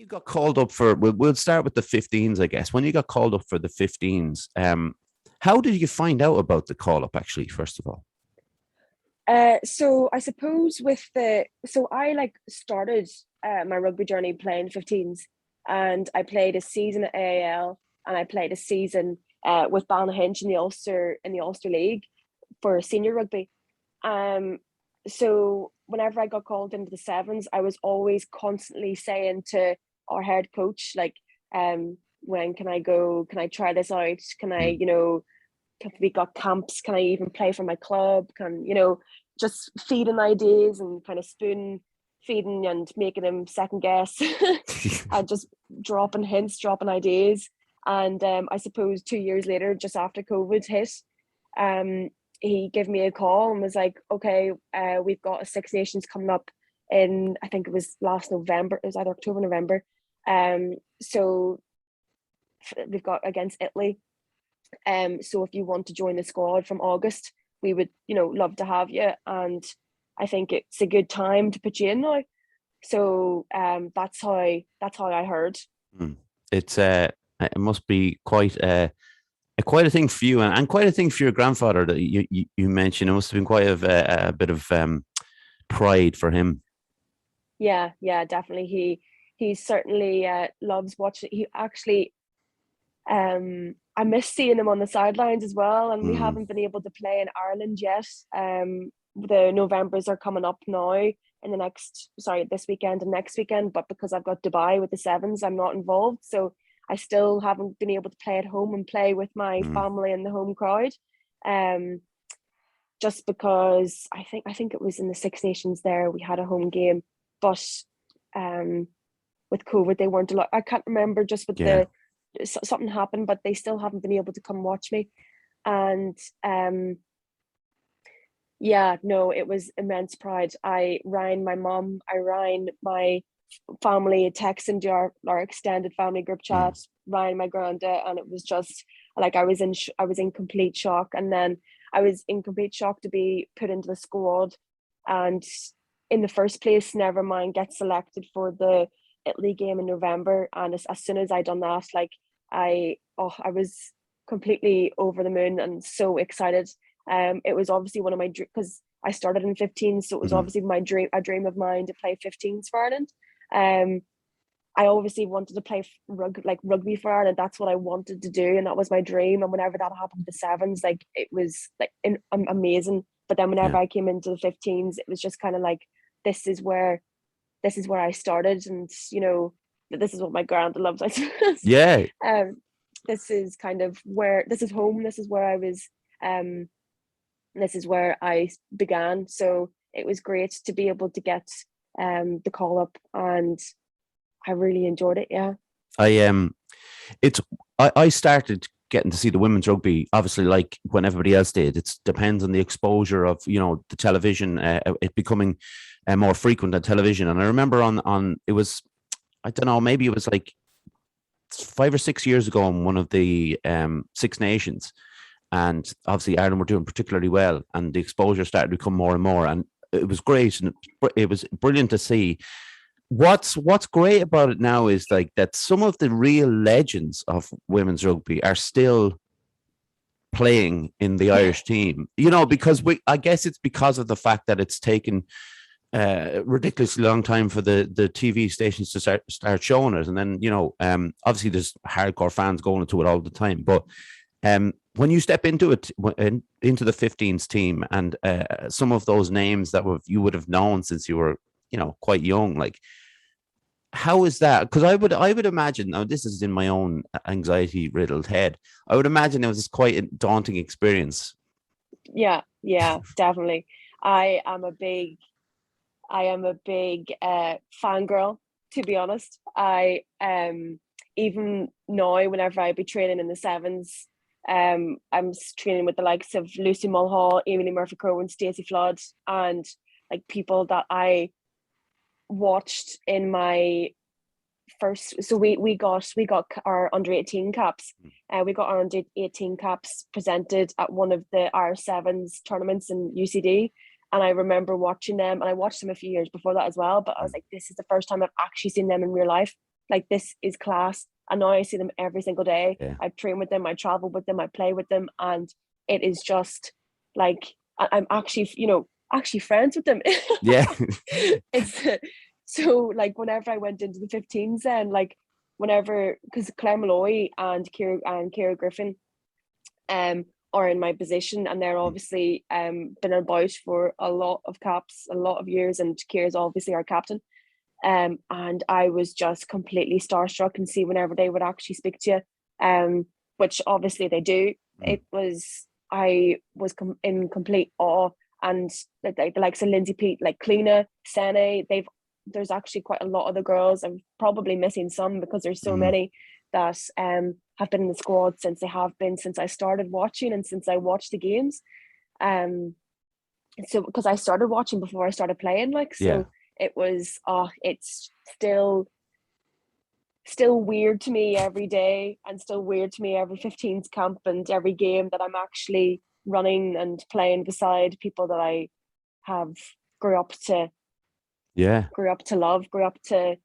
you got called up for, we'll start with the 15s, I guess. When you got called up for the 15s, how did you find out about the call up, actually, first of all? So I suppose so I like started my rugby journey playing 15s, and I played a season at AAL, and I played a season with Ballyhinch in the Ulster League for senior rugby. Um, so whenever I got called into the sevens, I was always constantly saying to our head coach, like, when can I go? Can I try this out? Can I, Mm, have we got camps? Can I even play for my club? Just feeding ideas and kind of spoon feeding and making him second guess and just dropping hints, dropping ideas. And I suppose 2 years later, just after COVID hit, um, he gave me a call and was like, okay, we've got a Six Nations coming up in, I think it was last November, it was either October, November. So we've got against Italy. So if you want to join the squad from August, we would, love to have you. And I think it's a good time to put you in now. So that's how I heard. mm. It's it must be quite a thing for you, and quite a thing for your grandfather that you mentioned. It must have been quite a bit of pride for him. Yeah, definitely. He certainly loves watching. He actually, I miss seeing him on the sidelines as well, and we Mm, haven't been able to play in Ireland yet. The Novembers are coming up now in this weekend and next weekend, but because I've got Dubai with the sevens, I'm not involved. So I still haven't been able to play at home and play with my mm, family and the home crowd. Um, just because I think it was in the Six Nations there we had a home game, but um, with COVID they weren't allowed. I can't remember, just with yeah. the something happened, but they still haven't been able to come watch me. And yeah, no, it was immense pride. I rang my family, text into our extended family group Mm, chats, rang my granda, and it was just like I was in complete shock. And then I was in complete shock to be put into the squad, and in the first place, never mind get selected for the Italy game in November. And as soon as I done that, like I was completely over the moon and so excited. It was obviously one of my because I started in 15, so it was mm, obviously a dream of mine to play 15s for Ireland. Um, I obviously wanted to play rugby for Ireland. That's what I wanted to do, and that was my dream. And whenever that happened, the sevens, like it was like amazing. But then yeah. whenever I came into the 15s, it was just kind of like this is where this is where I started, and this is what my grandma loves, I suppose. Yeah. um, this is kind of where this is home. This is where I was. Um, this is where I began. So it was great to be able to get the call up, and I really enjoyed it. Yeah. I it's I started getting to see the women's rugby, obviously, like when everybody else did. It depends on the exposure of the television, it becoming more frequent on television. And I remember on it was, I don't know, maybe it was like 5 or 6 years ago on one of the Six Nations, and obviously Ireland were doing particularly well, and the exposure started to become more and more, and it was great, and it was brilliant to see. What's great about it now is like that some of the real legends of women's rugby are still playing in the Irish team. Because I guess it's because of the fact that it's taken ridiculously long time for the TV stations to start showing it, and then obviously there's hardcore fans going into it all the time, but when you step into it, into the 15s team, and some of those names that you would have known since you were quite young, like, how is that? Because I would imagine, now this is in my own anxiety riddled head, I would imagine it was quite a daunting experience. Yeah, definitely. I am a big I am a big fangirl, to be honest. I even now, whenever I be training in the sevens, I'm training with the likes of Lucy Mulhall, Emily Murphy Crowe, Stacey Flood, and like people that I watched in my first. So we got our under 18 caps. We got our under 18 caps presented at one of the R7s tournaments in UCD. And I remember watching them, and I watched them a few years before that as well. But I was like, this is the first time I've actually seen them in real life. like this is class. And now I see them every single day. Yeah. I train with them, I travel with them, I play with them, and it is just like I'm actually, actually friends with them. Yeah. It's so like whenever I went into the 15s, then like whenever, because Claire Malloy and Kira Griffin are in my position, and they're obviously been about for a lot of caps, a lot of years, and Kira's obviously our captain. And I was just completely starstruck, and see whenever they would actually speak to you, which obviously they do. I was in complete awe, and like the likes of Lindsay Pete, like Kleena, Sene, there's actually quite a lot of the girls. I'm probably missing some because there's so many that have been in the squad since I started watching, and since I watched the games. So because I started watching before I started playing, like, so Yeah. it was it's still weird to me every day, and still weird to me every 15th camp and every game that I'm actually running and playing beside people that I have grew up to love, grew up to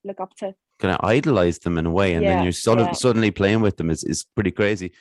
look up to. Kind of idolize them in a way, and then Yeah, you're sort of yeah. suddenly playing with them is pretty crazy.